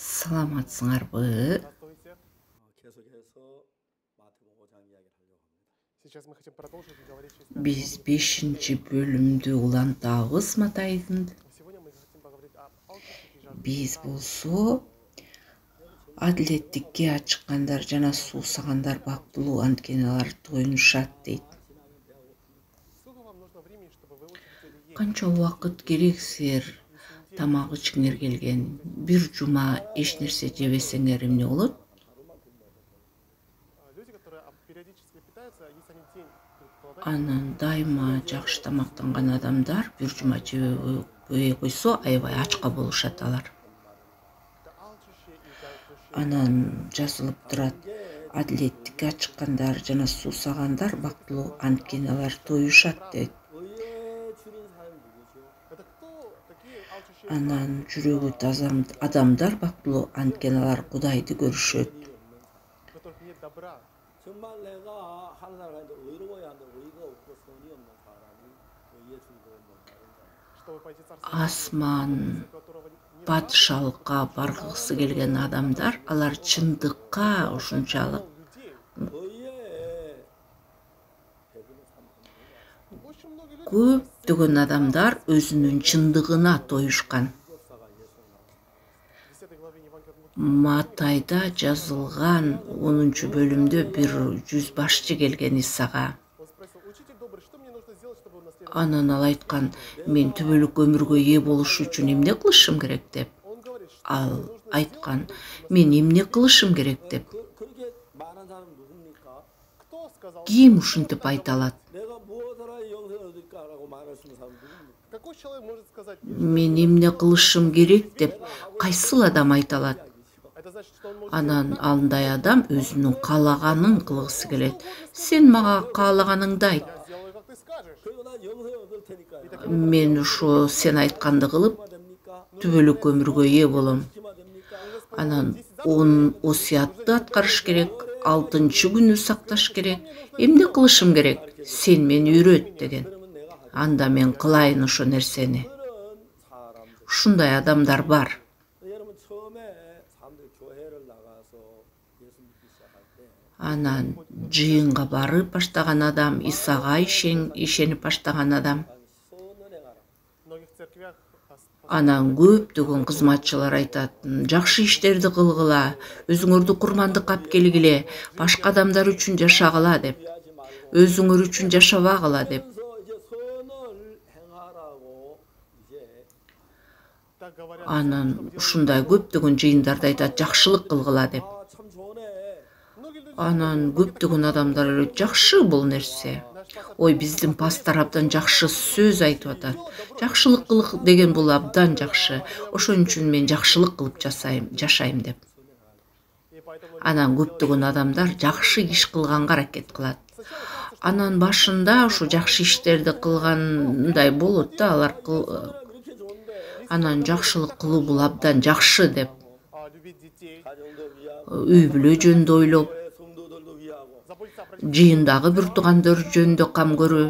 саламатсыңарбы? Здравствуйте. 계속해서 마태복음 5장 이야기를 하려고 합니다. Сейчас мы хотим продолжить говорить через Биз пятую главу. 5-бөлүмдү улантабыз Матайдын. Сегодня мы хотим поговорить об алчущих и жаждущих. Биз болсо адилеттикке ачыккандар жана суусагандар бактылуу, анткени алар тоюнушат дейт. Сколько вам нужно времени, чтобы вы очередь ели? Канча убакыт керек силер тамак ичкиңер келген? Бир жума эч нерсе жебесеңер эмне болот? Люди, которые периодически питаются, если они день будут голодать, Анан дайыма жакшы тамактанган адамдар бир жума жебей койсо аябай ачка болушат алар. это алчущие и жаждущие. Анан жазылып турат: адилеттикке ачыккандар жана суусагандар бактылуу, анткени алар тоюшат дейт. 의에 줄인 사람이 누구죠? Это кто такие алчущие? Анан жүрөгү таза адамдар бактылуу, анткени алар Кудайды көрүшөт. У которых нет добра. 정말 내가 하는 나라 가는데 의로워야 하는데 의가 없고 선이 없는 사람이 의에 줄고 있는 사람. Чтобы пойти в царство Асман Небесное, у которого нет падышалыкка баргысы келген адамдар, алар чындыкка ушунчалык людей. 의에 배분을 삼는 Очень много людей. көптөгөн адамдар өзүнүн чындыгына тоюшкан. 역사가 예수님 В 10 главе Евангелия от Луки Матайда жазылган 10-бөлүмдө бир жүзбашчы келген Исага. он спросил: учитель добрый, что мне нужно сделать, чтобы унаследовать? Анан ал айткан: мен түбөлүк өмүргө ээ болуш үчүн эмне кылышым керек деп. Он говорит, что Ал нужно айткан: мен эмне кылышым керек деп. 그렇게 말한 사람 누굽니까? кто сказал? Ким ушинтип айта алат? 내가 무엇하라 영생을 얻을까라고 말할 수 있는 사람 누굽니까? Какой человек может сказать? Мен эмне кылышым керек деп кайсыл адам айта алат? Это значит, что он может Анан андай адам өзүнүн каалаганын кылгысы келет. Сен мага каалаганыңды айт. я сделаю, как ты скажешь. 그리고 난 영생을 얻을 테니까 Мен ошо сен айтканды кылып 얼마 됩니까? түбөлүк өмүргө ээ болом. 얼마 됩니까? Анан 10 осуятты аткарыш керек, 6-күнү сакташ керек. Эмне кылышым керек? Сен мени үйрөт деген. 그러면 내가 하겠다. Анда мен кылайын ошо нерсени. 그런 사람. Ушундай адамдар бар. 여러분 처음에 사람들이 교회를 나가서 예수 믿기 시작할 때 Анан жыйынга барып баштаган адам, Исага ишенип баштаган адам. 선언해가라. В многих церквях Анан көптөгөн кызматчылар айтат: жакшы иштерди кылгыла, өзүңөрдү курмандыкка алып келгиле, башка адамдар үчүн жашагыла деп. 하지 말고 Өзүңөр үчүн жашабагыла деп. 그래서 이제 선을 행하라고 이제 так говорят. Анан ушундай көптөгөн жыйындарда айтат: жакшылык кылгыла деп. 참 좋네. Многие люди Анан көптөгөн адамдар ойлойт: жакшы бул нерсе. Ой, биздин пастор абдан жакшы сөз айтып атат. Жакшылык кыл деген бул абдан жакшы. Ошон үчүн мен жакшылык кылып жашайм деп. и поэтому Анан көптөгөн адамдар жакшы иш кылганга аракет кылат. Анан башында ушу жакшы иштерди кылгандай болот да, алар 이렇게 좋은데 анан жакшылык кылуу бул абдан жакшы деп, любить детей, 가정도 위하고 үй бүлө жөнүндө ойлоп, 성도들도 위하고 заботиться о братьях. жыйындагы бир туугандар жөнүндө кам көрүү,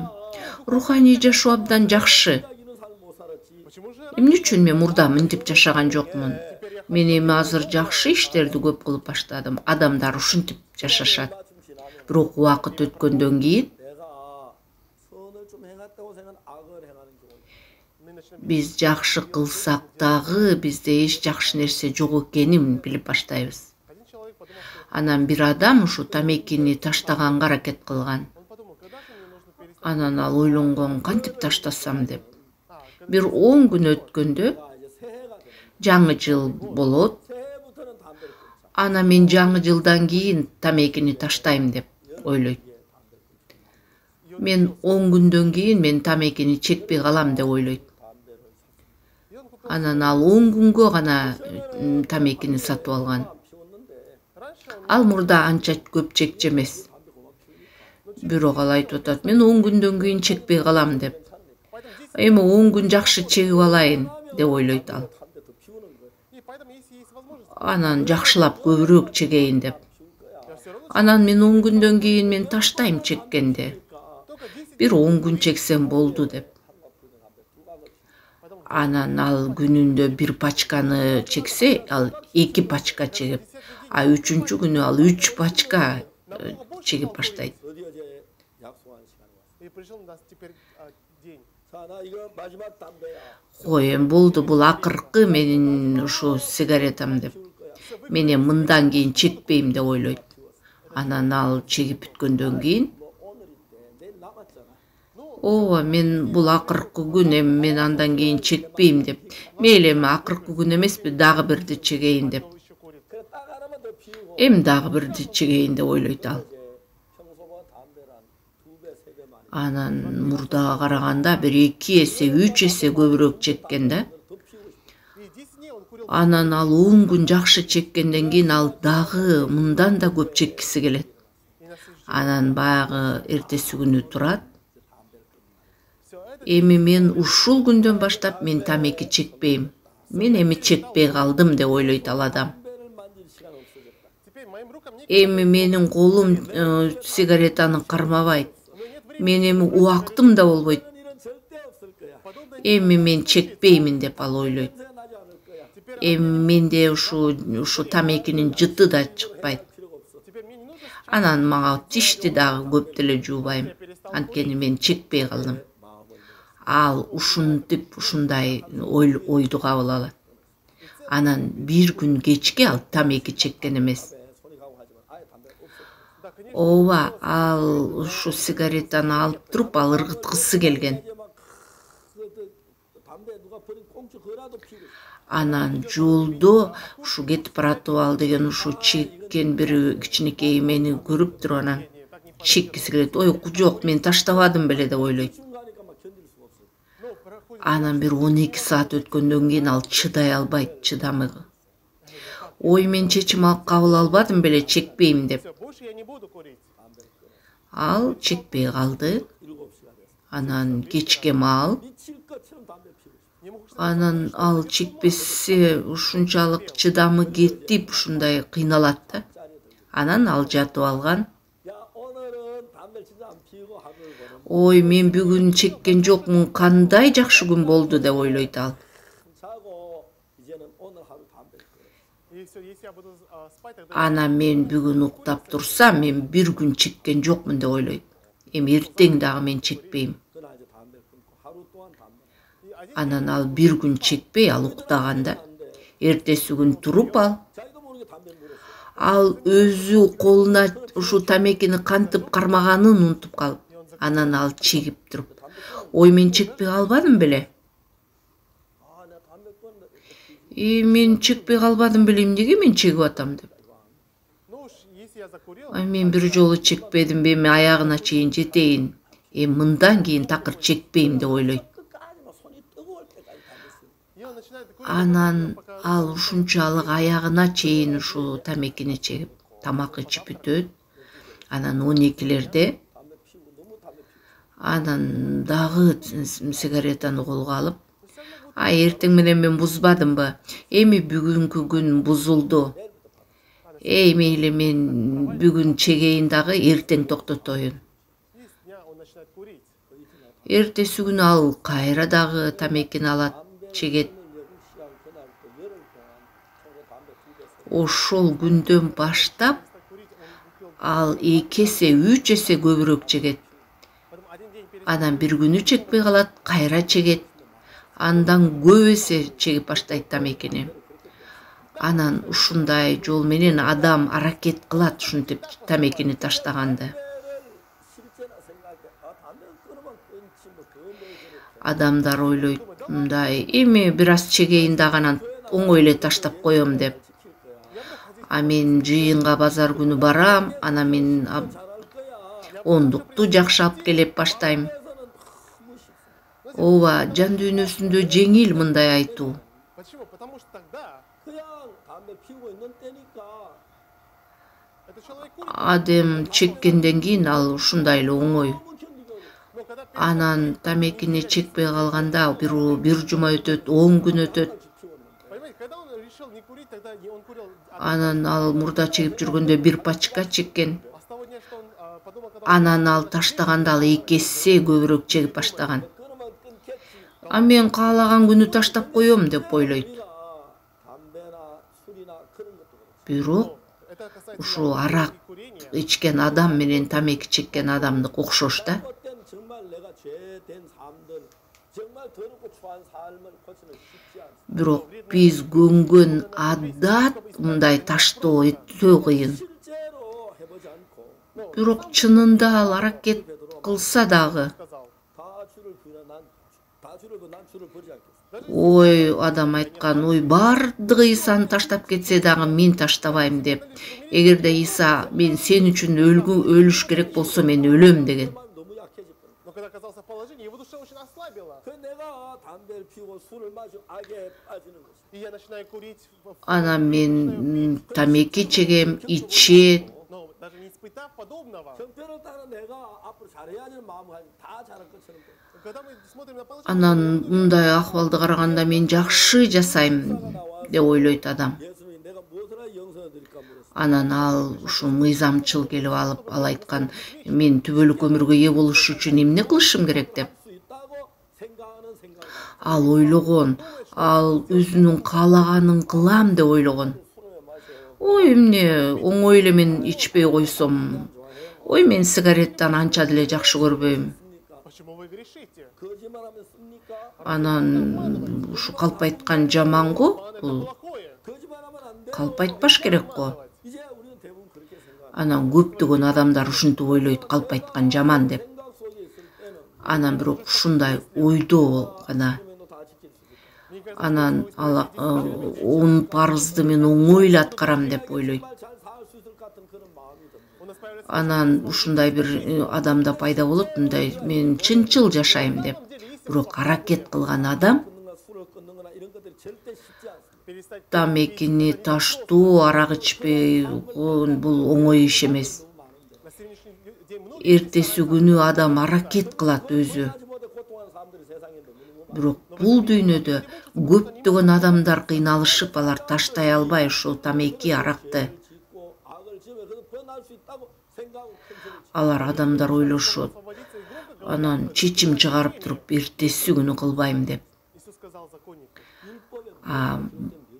руханий жашоо абдан жакшы. 이런 삶을 못 살았지. Почему же Эмне үчүн мен мурда мынтип жашаган жокмун? Мен эми азыр жакшы иштерди көп кылып баштадым. Адамдар ушинтип жашашат. 마침 지나면 Бирок убакыт өткөндөн кийин 내가 선을 좀 행했다고 생각하는 악을 행하는 경우 мы начнем биз жакшы кылсак дагы бизде эч жакшы нерсе жок экенин билип баштайбыз. один человек подумал, что Анан бир адам ушу тамекини таштаганга аракет кылган. он подумал, когда же мне нужно перестать. Анан ал ойлонгон, кантип таштасам деп. Когда Бир 10 күн өткөндө 이제 새해가 되면 жаңы жыл болот. 새해부터는 담배를 끊자. Ана мен жаңы жылдан кийин тамекини таштайм деп ойлойт. Мен 10 күндөн кийин мен тамекини чекпей калам деп ойлойт. и он купил. Анан ал 10 күнгө гана тамекини сатып алган. 피웠는데 Раньше он Ал мурда анча көп чекчи эмес. Бирок ал айтып атат: мен 10 күндөн кийин чекпей калам деп. поэтому здесь Эми 10 күн жакшы чегип алайын деп ойлойт ал. 담배 더 피우는 거야. и поэтому если есть возможность, Анан жакшылап көбүрөөк чегейин деп. я все равно Анан мен 10 күндөн кийин мен таштайм чеккенди. только 10 Бир 10 күн чексем болду деп. поэтому Анан ал күнүндө бир пачканы чексе, ал 2 пачка чегип, а 3-чү күнү ал 3 пачка чегип баштайт. 드디어 이제 약속한 시간이 왔어. И пришел у нас теперь день. 자, 나 이거 마지막 담배야. Ой, болду, бул акыркы менин ушу сигаретам деп. Мен мындан кийин чекпейм деп ойлойт. Анан ал чегип бүткөндөн кийин, 뭐 오늘인데 내일 남았잖아. ооба, мен бул акыркы күн, эми мен андан кийин чекпейм деп. Мейли эми акыркы күн эмеспи, дагы бирди чегейин деп. Еще курит. 그래 딱 하나만 더 피우고 Эми дагы бирди чегейин деп ойлойт ал. 이제 평소보다 담배를 한 2배, 3배 많이 Анан мурдага караганда бир 2 эсе, 3 эсе көбүрөөк чеккен да. 더 피우고 싶어. И 10 дней он курил. Анан ал 10 күн жакшы чеккенден кийин ал дагы мындан да көп чеккиси келет. И на следующий Анан баягы эртеси күнү турат. все это. Эми мен ушул күндөн баштап мен тамеки чекпейм. Мен эми чекпей калдым деп ойлойт ал адам. 담배를 만질 시간 없어졌다. Теперь моим рукам не Эми менин колум сигаретаны кармабайт. но нет времени. Мен эми убактым да болбойт. 이런 일은 절대 없을 거야. Подобное Эми мен чекпеймин деп ал ойлойт. 냄새 나지 않을 거야. теперь Эми менде ушу тамекинин жыты да чыкпайт. 필요가 없어. теперь мне не нужно Анан мага тишти дагы көп деле жуубайм. Анткени мен чекпей калдым. Ал ушинтип ушундай ойду кабыл алат. Анан бир күн кечке ал тамеки чеккен эмес. 손이 가고 하지만 아예 담배가 없어. да, конечно. Ооба, ал ушу сигаретаны алып туруп ал ыргыткысы келген. 이제 막 담배 누가 버린 꽁초 그라도 피우고 싶어. Анан жолдо ушу кетип баратып ал деген ушу чеккен бир кичинекей мени көрүп туруп анан чеккиси келет. Ой, жок, мен таштабадым беле деп ойлойт. 순간이니까 막 견딜 수가 없어. Ну, проходит. Анан бир 12 саат өткөндөн кийин ал чыдай албайт, чыдамыгы. Ой, мен чечим алып кабыл албадым беле, чекпейм деп. Все, больше я не буду курить. Ал чекпей калды. 7시가 됐어. Анан кечке маал, 미칠 것처럼 담배 피우고 싶어. Не могу что анан ал чекпесе ушунчалык чыдамы кетип ушундай кыйналат да. Анан ал жатып алган. 야, 오늘은 담배 진짜 안 피우고 하루를 보내. Ой, мен бүгүн чеккен жокмун, кандай жакшы күн болду деп ойлойт ал. 자고 이제는 오늘 하루 담배 끊어. И все, если я буду спать, тогда Анан мен бүгүн уктап турсам, мен бир күн чеккен жокмун деп ойлойт. Эми эртең дагы мен чекпейм. 그러나 이제 담배 끊고 하루 동안 담배. и один Анан ал бир күн чекпей, ал уктаганда. Эртеси күн туруп ал. 자기도 모르게 담배 물었어. Ал өзү колуна ушу тамекини кантип кармаганын унутуп калып. Анан ал чегип туруп. Ой, мен чекпей калбадым беле. 아, 내가 담배 끊는다. Мен чекпей калбадым беле, эмнеге мен чегип атам деп. ну уж если я закурил, Ай, мен бир жолу чекпедим, эми аягына чейин жетейин. Мындан кийин такыр чекпейм деп ойлойт. 끝까지 막 손이 뜨거울 때까지 담배 쓰고. и он начинает курить. Анан ал ушунчалык аягына чейин ушу тамекини чегип, тамак ичип бүтөт. Анан 12лерде 담배 피우고 너무 담배 피우고. анан дагы сигаретаны колго алып, эртең менен мен бузбадымбы? Эми бүгүнкү күн бузулду. Мейли мен бүгүн чегейин дагы, эртең токтотоюн. И с дня он начинает курить. Эртеси күнү ал кайра дагы тамекини алат, чегет. 오늘 6시간 그날 또 열흘 동안 서로 담배 2배 써. Ошол күндөн баштап Стал курить, он выпил. ал 2 эсе, 3 эсе көбүрөөк чегет. Потом один день перед Анан бир күнү чекпей калат, кайра чегет. Андан көп эсе чегип баштайт тамекини. Анан ушундай жол менен адам аракет кылат ушинтип тамекини таштаганды. 실제나 생각해. 아, 담배 끊으면 끊지 뭐더 내주는. Адамдар ойлойт, мындай, эми бир аз чегейин дагы анан оңой эле таштап коем деп. А мен жыйынга базар күнү барам, анан мен 잘할 거야. ондукту жакшы алып келип баштайм. 에서는 너무 쉽어. Ооба, жан дүйнөсүндө жеңил мындай айтуу. Почему? Потому что тогда 그냥 담배 피우고 있는 때니까 этот человек курит. Адем чеккенден кийин ал ушундай эле оңой. 너무 견디고. Но когда Анан тамекини чекпей калганда бир жума өтөт, 10 күн өтөт. понимаете, когда он решил не курить, тогда он курил. Анан ал мурда чегип жүргөндө бир пачка чеккен. А с того дня, что он подумал, когда Анан ал таштаганда ал 2 эсе көбүрөөк чегип баштаган. 끊으면 끊겠지. А мен каалаган күнү таштап коем деп ойлойт. 담배나 술이나 그런 것도 그렇죠. Бирок Это касается ушу арак курения. ичкен адам менен тамеки чеккен адамдык окшош да. 그땐 정말 내가 죄된 삶들, 정말 더럽고 추한 삶을 고치는 쉽지 않습니다. Бирок биз көнгөн адат мындай таштоо өтө кыйын. 실제로 해보지 않고 Бирок чынында ал аракет кылса дагы, Сказал. 다 주를 부인한 난 주를 버리지 않겠어. ой, адам айткан, ой, бардыгы Исаны таштап кетсе дагы мен таштабайм деп. Эгерде Иса мен сен үчүн өлүш керек болсо мен өлөм деген. 너무 약해질 거야. Но когда оказался в положении, его душа очень ослабила. 그 내가 담배를 피우고 술을 마시고 악에 빠지는 것이. И я начинаю курить, Анан мен тамеки чегем, ичет. но даже не испытав подобного. 형편을 따라 내가 앞으로 잘해야 하는 마음을 가지고 다 잘할 것처럼 보여. Когда мы смотрим на положение, Анан мындай акыбалды караганда мен жакшы жасайм деп ойлойт адам. 예수님 내가 무엇을 하여 용서해 드릴까 물었어. Анан ал ушу мыйзамчыл келип алып, ал айткан, мен түбөлүк өмүргө ээ болуш үчүн эмне кылышым керек деп. 수 있다고 생각하는 생각. Ал ойлогон, ал өзүнүн каалаганын кылам деп ойлогон. 술을 마셔. Ой, эмне оңой эле мен ичпей койсом. Ой, мен сигареттан анча деле жакшы көрбөйм. почему вы грешите? 거짓말하면 씁니까? Анан ушу калп айткан жаман го, Это бул плохое. 거짓말하면 안 돼. калп айтпаш керек го. 이제 우리는 대부분 그렇게 생각해. Анан көптөгөн адамдар ушинтип ойлойт, калп айткан жаман деп. 생각 속에 있을 때는 Анан бирок ушундай ойдо гана. 그러면 다 지킬 수 있을 Мне кажется, Анан ал 10 парызды мен оңой эле аткарам деп ойлойт. 정말 잘 살 수 있을 것 같은 그런 마음이 듭니다. у нас появляется Анан ушундай бир адамда пайда болот, мындай мен чынчыл жашайм деп. Бирок аракет кылган адам 끊는 술을 끊는 거나 이런 것들이 절대 쉽지 않습니다. перестать тамекини таштоо, арак ичпей бул оңой иш эмес. на сегодняшний день многие Эртеси күнү адам аракет кылат өзү. 하지 못해 고통하는 사람들이 세상에 너무 많아요. Бирок бул дүйнөдө көптөгөн адамдар кыйналышып, алар таштай албай ушул тамеки, аракты. 짓고 악을 지으면 그래서 변할 수 있다고 생각하고 큰 소리 치고 Алар адамдар ойлошот. освободиться из громкого. Анан чечим чыгарып туруп эртеси күнү кылбайм деп. Иисус сказал законнику, 율법에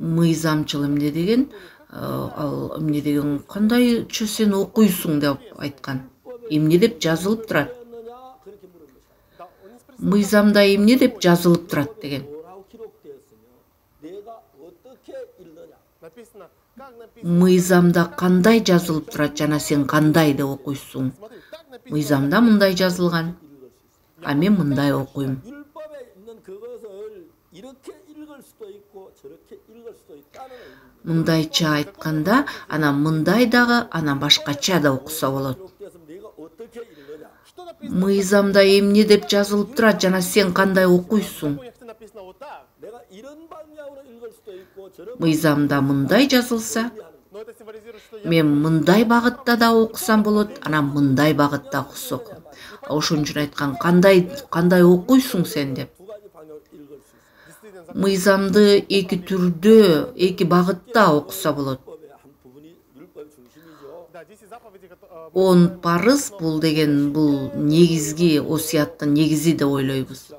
Мыйзамчыл эмне деген, ал эмне деген, кандайчы сен окуйсуң деп айткан. Эмне деп жазылып турат. 했느냐 그렇게 물은 것이야. да, он не спросил, Мыйзамда эмне деп жазылып турат деген. 뭐라고 기록되었으며 내가 어떻게 읽느냐. написано, как написано. Мыйзамда кандай жазылып турат жана сен кандай деп окуйсуң. Смотри, так написано. Мыйзамда мындай жазылган. А мен мындай окуйм. 율법에 있는 그것을 이렇게 읽을 수도 있고 저렇게 읽을 수도 있다는 의미입니다. Мындайча айтканда, анан мындай дагы, анан башкача да окуса болот. 기록되었으면 내가 어떻게 읽느냐. Что написано? Мыйзамда эмне деп жазылып турат жана сен кандай окуйсуң. В законе написано вот так, 내가 이런 방향으로 읽을 수도 있고 저런 Мыйзамда мындай жазылса, но это символизирует, что я мен мындай багытта да окусам болот, анан мындай багытта окусок. Ошон үчүн айткан, кандай окуйсуң сен деп. 두 가지 방향으로 읽을 수 있습니다. действительно закон. Мыйзамды эки түрдө, эки багытта окуса болот. 율법의 한 부분이 율법의 중심이죠. Да, 10 заповедей, которые 10 парыз бул деген бул негизги осуяттын негизи деп ойлойбуз.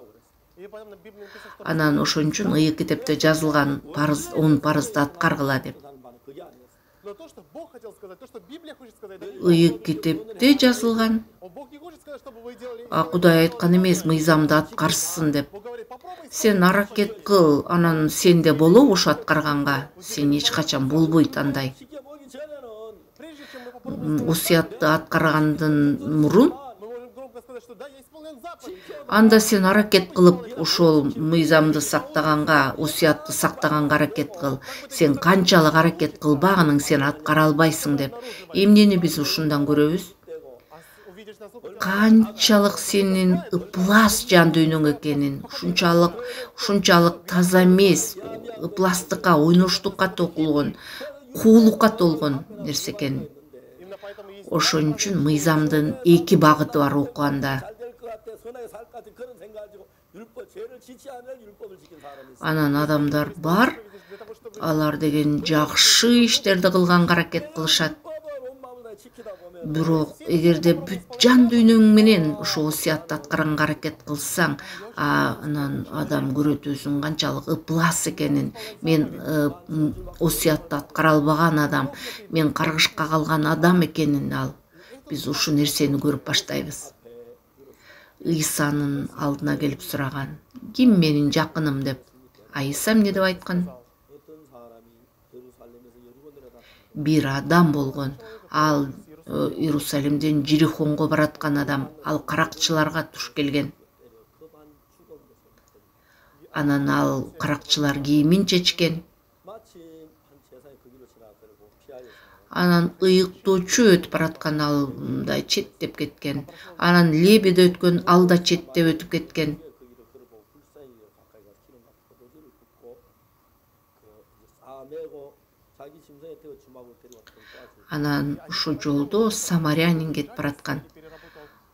и потом на Библии написано, что Анан ошон үчүн ыйык китепте жазылган 10 парызды аткаргыла деп. 하는 바는 그게 아니었어요. но то, что Бог хотел сказать, то, что Библия хочет сказать, да, Ыйык китепте жазылган. Бог не хочет сказать, чтобы вы делали. А Кудай айткан эмес, мыйзамды аткарсын деп. Бог говорит, попробуй. Сен аракет кыл, анан сенде болобу ошо аткарганга. Сен эч качан болбойт андай. 지켜보기 전에는 Прежде чем мы попробуем, Осуятты аткаргандан мурун, мы можем громко сказать, что да, я исполнял заповедь. анда сен аракет кылып ошол мыйзамды сактаганга, осуятты сактаганга аракет кыл. Сен канчалык аракет кылбаганың сен аткара албайсың деп. Эмнени биз ушундан көрөбүз? Увидишь нас лучше. Канчалык сенин ыплас жан дүйнөң экенин, ушунчалык таза эмес, ыпластыкка, ойноштукка толгон, куулукка толгон нерсе экенин. Именно поэтому есть Ошон үчүн мыйзамдын эки багыты бар окуганда. 잘 될 것 같아, 선하게 살 것 같아 그런 생각을 가지고 율법 죄를 짓지 않을 율법을 지킨 사람이 있어요. Анан адамдар бар, для того, чтобы алар деген жакшы иштерди кылганга аракет кылышат. 율법을 온 마음을 다 지키다 보면 Бирок эгерде бүт жан дүйнөң менен ошо осуятты аткаранга аракет кылсаң, анан адам көрөт өзүнүн канчалык ыплас экенин. Мен осуятты аткара албаган адам, мен каргышка калган адам экенин биз ушул нерсени көрүп баштайбыз. Ыйсанын алдына келип сураган, ким менин жакыным деп. Иса эмне деп айткан? Бир адам болгон. Ал Иерусалимден Жирихонго бараткан адам, ал каракчыларга туш келген. Анан ал каракчылар кийимин чечкен. Анан ыйыктоочу өтүп бараткан, ал мындай четтеп кеткен. Анан лебеде өткөн, ал да четтеп өтүп кеткен. Анан ушул жолдо самарянин кетип бараткан.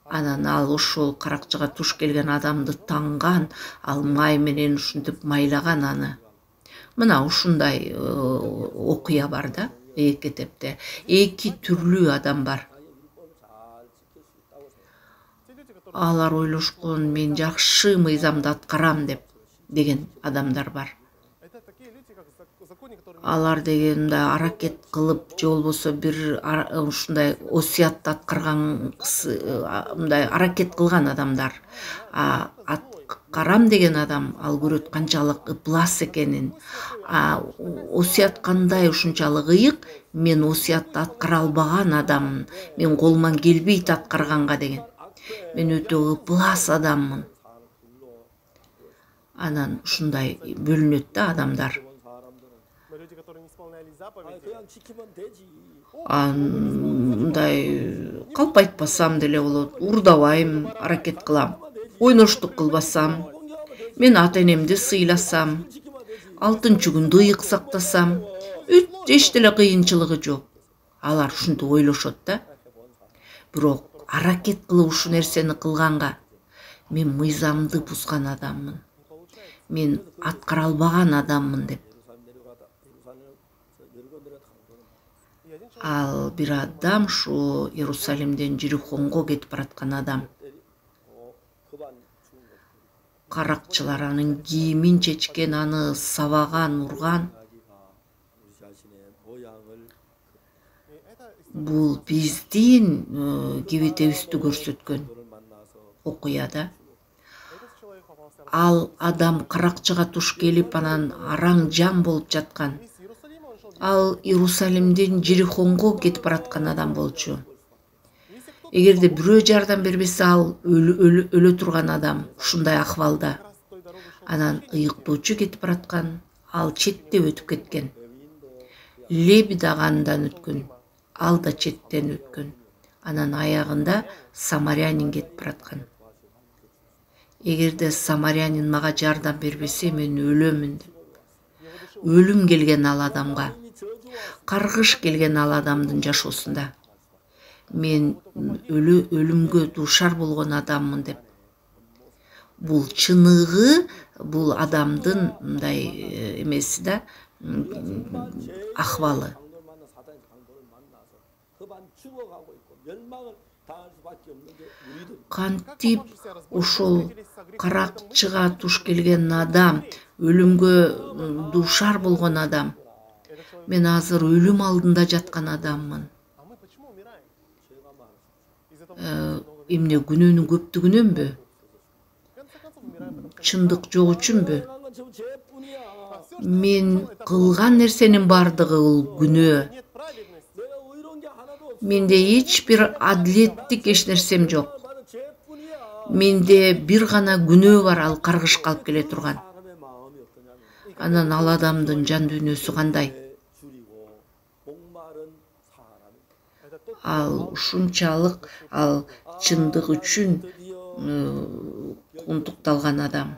Анан ал ошол каракчыга туш келген адамды танган, ал май менен ушинтип майлаган аны. Мына ушундай окуя бар да, Экетепте. Эки түрлүү адам бар. Алар ойлошкон, мен жакшы мыйзамды аткарам деген адамдар бар. Алар дегенде аракет кылып, же болбосо бир ушундай осуятты аткарган, мындай аракет кылган адамдар. Аткарам деген адам, ал көрөт канчалык ыплас экенин. Осуят кандай ушунчалык ыйык, мен осуятты аткара албаган адаммын. Мен колуман келбейт аткарганга деген. Мен өтө ыплас адаммын. Анан ушундай бөлүнөт да адамдар. Мындай калп айтпасам деле болот, урдабайм, аракет кылам, ойноштук кылбасам, мен ата-энемди сыйласам, алтынчы күндү ыйык сактасам, эч деле кыйынчылыгы жок. Алар ушинтип ойлошот да. Бирок аракет кылып ушул нерсени кылганга, мен мыйзамды бузган адаммын, мен аткара албаган адаммын деп. Ал бир адам ушу Иерусалимден Жирихонго кетип бараткан адам. Каракчылар анын кийимин чечкен, аны сабаган, урган. Бул биздин кебетебизди көрсөткөн окуяда. Ал адам каракчыга туш келип, анан араң жан болуп жаткан. Ал Иерусалимден Жирихонго кетип бараткан адам болчу. Эгерде бирөө жардам бербесе, ал өлө турган адам ушундай акыбалда. Анан ыйыктоочу кетип бараткан, ал четтеп өтүп кеткен. Леби дагы андан өткөн, ал да четтен өткөн. Анан аягында самарянин кетип бараткан. Эгерде самарянин мага жардам бербесе, мен өлөмүн деп. Өлүм келген ал адамга, каргыш келген ал адамдын жашоосунда. Мен өлүмгө дуушар болгон адаммын деп. Бул чыныгы, бул адамдын мындай эмеси да, акыбалы. Кантип ошол каракчыга туш келген адам, өлүмгө дуушар болгон адам. Мен азыр өлүм алдында жаткан адаммын. Эмне, күнөөнүн көптүгүнөнбү? Чындык жок үчүнбү? Мен кылган нерсенин бардыгы бул күнөө. Менде эч бир адилеттик эч нерсем жок. Менде бир гана күнөө бар, ал каргышка алып келе турган. Анан ал адамдын жан дүйнөсү кандай? Ал ушунчалык, ал чындык үчүн унтукталган адам.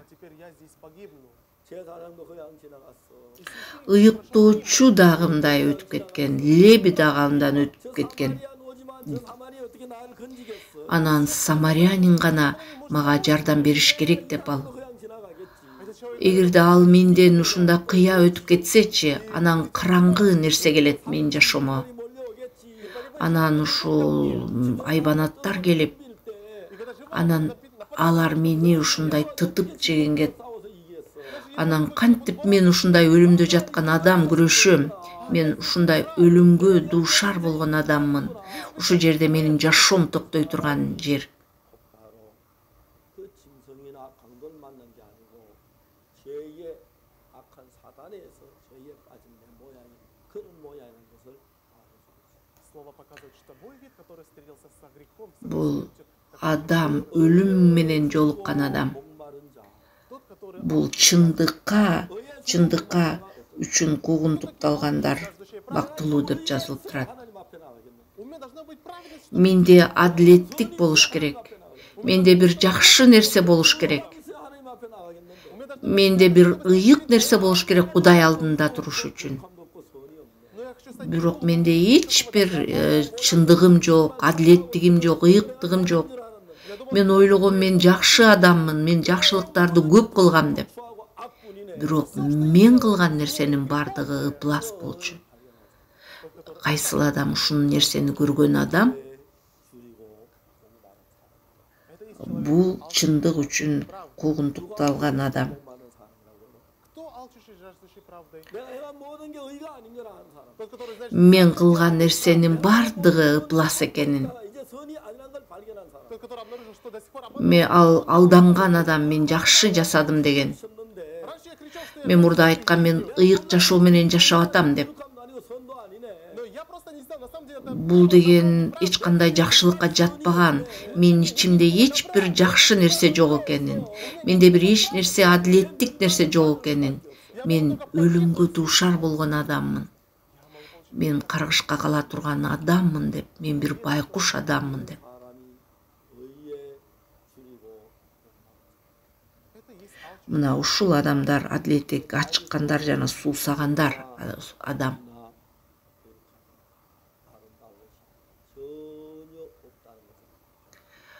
Ыйыктоочу дагы мындай өтүп кеткен, леби дагы андан өтүп кеткен. Анан самарянин гана мага жардам бериш керек деп ал. Эгерде ал менден ушунда кыя өтүп кетсечи, анан караңгы нерсе келет менин жашоомо. Анан ушул айбанаттар келип, анан алар мени ушундай тытып жегенге, анан кантип мен ушундай өлүмдө жаткан адам күрөшөм, мен ушундай өлүмгө дуушар болгон адаммын. Ушул жерде менин жашоом токтой турган жер. 바로 그 짐승이나 강도를 만난 게 아니고 죄의 악한 사단에서 죄에 빠진 내 모양이 그런 모양인 것을 알아주고 Слово показывает, что мой вид, который встретился со грехом, Бул адам, өлүм менен жолуккан адам. 목마른 자 тот, который Бул чындыкка үчүн куугунтукталгандар бактылуу деп жазылып турат. 하나님 앞에 나가겠는데 у меня должна быть праведность. Менде адилеттик болуш керек. Менде бир жакшы нерсе болуш керек. 그래서 하나님 앞에 나가겠는데 У меня должна Менде бир ыйык нерсе болуш керек Кудай алдында туруш үчүн. 감도 없고 선이 없네 но я хочу стать Бирок менде эч бир чындыгым жок, адилеттигим жок, ыйыктыгым жок. Мен ойлогом мен жакшы адаммын, мен жакшылыктарды көп кылгам деп. 수하고 악군이네 Бирок мен кылган нерсенин бардыгы ыплас болчу. Кайсыл адам ушул нерсени көргөн адам 줄이고 목마른 это есть бул чындык үчүн куугунтукталган адам. 목마른 사람이라고 кто алчущий, жаждущий правдой. 내가 행한 모든 게 의가 아닌 걸 아는 사람 Тот, который знает, Мен кылган нерсенин бардыгы ыплас экенин. 이제 선이 아니란 걸 발견한 사람 тот, который обнаружил, что до сих пор Мен алданган адам, мен жакшы жасадым деген. 쳤는데 раньше я кричал, что я Мен мурда айткам, мен ыйык жашоо менен жашап атам деп. 감도 아니고 선도 아니네 но я просто не знал, на самом деле это Бул деген эч кандай жакшылыкка жатпаган, менин ичимде эч бир жакшы нерсе жок экенин, менде бир эч нерсе адилеттик нерсе жок экенин, мен өлүмгө дуушар болгон адаммын. Мен каргышка кала турган адаммын деп, мен бир байкуш адаммын деп. 사람이 의에 줄이고 это есть алчность. Мына ушул адамдар адилеттикке ачыккандар жана суусагандар адам. 나 아름다운 것이 전혀 없다는 것을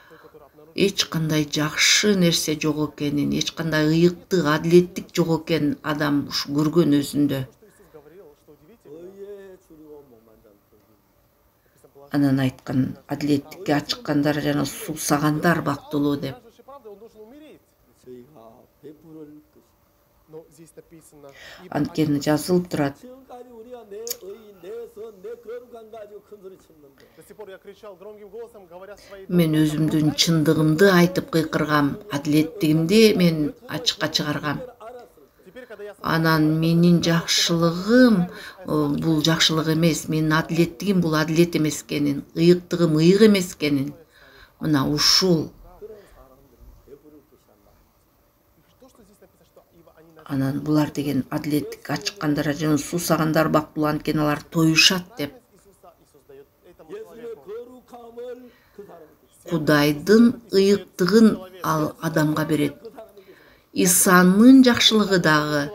Тот, который обнаружил, Эч кандай жакшы нерсе жок экенин, эч кандай ыйыктык, адилеттик жок экенин адам ушу көргөн өзүндө. что Иисус говорил, что удивительно, 의에 줄이고 목만 잡고 написано было, Анан айткан, адилеттикке ачыккандар жана суусагандар бактылуу деп. жаждущий правды, он должен умереть. 저희가 베풀을 것이 Но здесь написано, ибо Анткени жазылып турат. 지금까지 우리가 내 의, 내 선, 내 거룩한 가지고 큰 소리 쳤는데 до сих пор я кричал громким голосом, говоря свои Мен өзүмдүн чындыгымды айтып кыйкыргам, адилеттигимди мен ачыкка чыгаргам. Теперь, когда я Анан менин жакшылыгым бул жакшылык эмес, менин адилеттигим бул адилет эмес экенин, ыйыктыгым ыйык эмес экенин. Мына ушул. 베풀을 것이란 말. то, что здесь написано, что ибо они на Анан булар деген адилеттикке ачыккандар жана суусагандар бактылуу, анткени алар тоюшат деп. Иисуса, Иисус дает этому 예수의 человеку. 거룩함을 그 사람에게 Кудайдын ыйыктыгын ал адамга берет. Исанын жакшылыгы дагы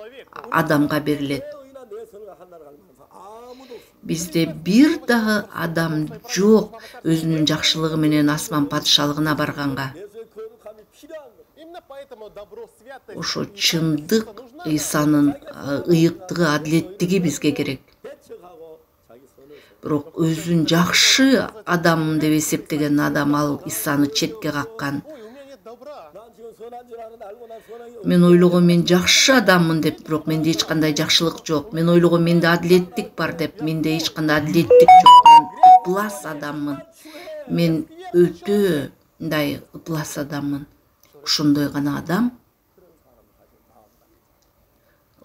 адамга берилет. 내 의나 내 선을 한다고 하는 사람 아무도 없습니다. Бизде бир дагы адам жок өзүнүн жакшылыгы менен асман падышалыгына барганга. 예수의 거룩함이 필요한 것. Именно поэтому добро, святость, Ошо чындык, Исанын ыйыктыгы, адилеттиги бизге керек. 배척하고 자기 선을 Бирок өзүн жакшы адаммын деп эсептеген адам ал Исаны четке каккан. ой, у меня нет добра. 난 지금 선한 줄 아는데 알고 난 선한 게 Мен ойлогом мен жакшы адаммын деп, бирок менде эч кандай жакшылык жок. Мен ойлогом менде адилеттик бар деп, менде эч кандай адилеттик жок. Мен ыплас адаммын. Мен өтө мындай ыплас адаммын. Ушондой гана адам,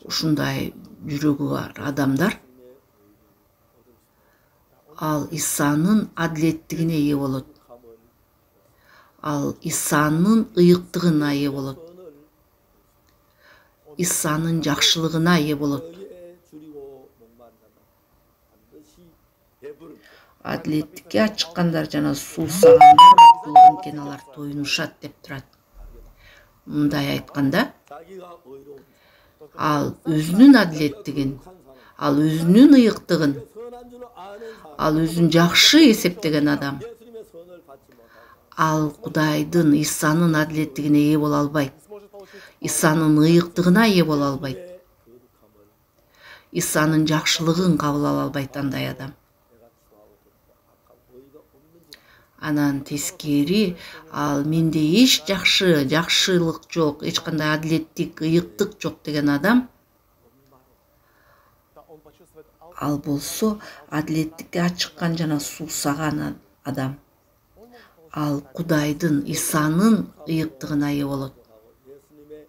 ушундай жүрөгү бар адамдар ал Исанын адилеттигине ээ болот. Ал Исанын ыйыктыгына ээ болот. Исанын жакшылыгына ээ болот. 의에 줄이고 목마르다면 반드시 베풀을 Адилеттикке ачыккандар жана суусагандар бактылуу, анткени алар тоюнушат деп турат. Мындай айтканда, 자기가 의로운 ал өзүнүн адилеттигин, ал өзүнүн ыйыктыгын, 선한 줄 아는 사람 ал өзүн жакшы эсептеген адам, 예수님의 선을 받지 못하고 ал Кудайдын, Исанын адилеттигине ээ боло албайт. Сможет получить Исанын ыйыктыгына ээ боло албайт. 내 거룩함을 Исанын жакшылыгын кабыл ала албайт андай адам. 내가 추하고 듣고 악하고 Анан тескери ал менде эч жакшылык жок, эч кандай адилеттик, ыйыктык жок деген адам, Да он почувствует ал болсо адилеттикке ачыккан жана суусаган адам. Ал Кудайдын, Исанын ыйыктыгына ээ болот. 예수님의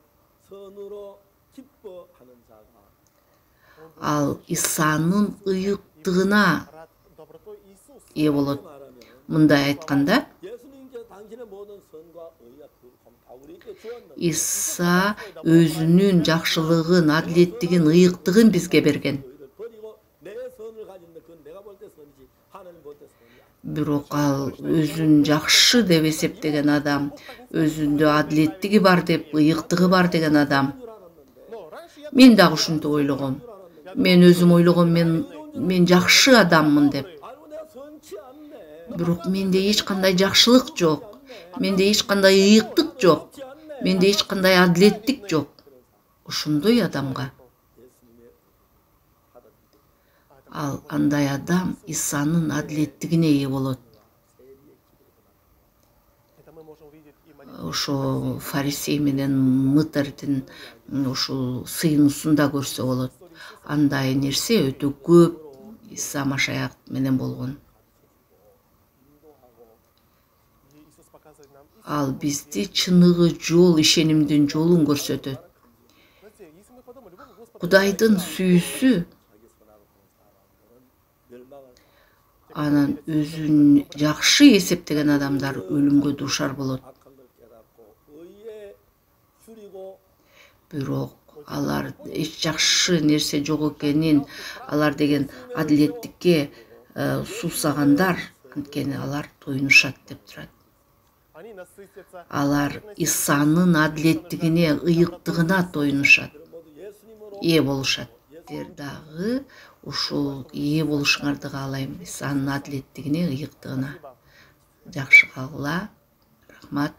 선으로 기뻐하는 자가 Ал Исанын ыйыктыгына добротой Иисуса. ээ болот. 말하면 Мындай айтканда, 예수님께서 당신의 모든 선과 의와 다 우리에게 주었는데 Иса өзүнүн жакшылыгын, адилеттигин, ыйыктыгын бизге берген. 의를 버리고 내 선을 가진데 그건 내가 볼 때 선이지 하나님 볼 때 선이 아니야. Бирок ал өзүн жакшы деп эсептеген адам, өзүндө адилеттиги бар деп, ыйыктыгы бар деген адам. Но раньше я Мен дагы ушинтип ойлогом. Мен өзүм ойлогом, мен жакшы адаммын деп. 알고 내가 선치 않네. Бирок менде эч кандай жакшылык жок. Менде эч кандай ыйыктык жок. Менде эч кандай адилеттик жок. Ошондой адамга 예수님의 ал андай адам Исанын адилеттигине ээ болот. это мы можем увидеть и молитву. Ошо фарисей менен мытардын ушул сыйынуусунда көрсө болот. Андай нерсе өтө көп Иса Машаяк менен болгон. И Иисус показывает нам истину. Ал бизди чыныгы жол, ишенимдин жолун көрсөтөт. Знаете, если мы подумаем, любого Господа, Кудайдын сүйүүсү 멸망을 анан өзүн жакшы эсептеген адамдар өлүмгө дуушар болот. 악한 걸 깨닫고 의에 줄이고 Бирок алар эч жакшы нерсе жок экенин, алар деген адилеттикке суусагандар, анткени алар тоюнушат деп турат. они насытятся. Алар Исанын адилеттигине, ыйыктыгына тоюнушат, 모두 예수님으로 ээ болушат. Силер дагы ушул ээ болушуңарды каалайм, Исанын адилеттигине, ыйыктыгына. Жакшы калгыла. Рахмат.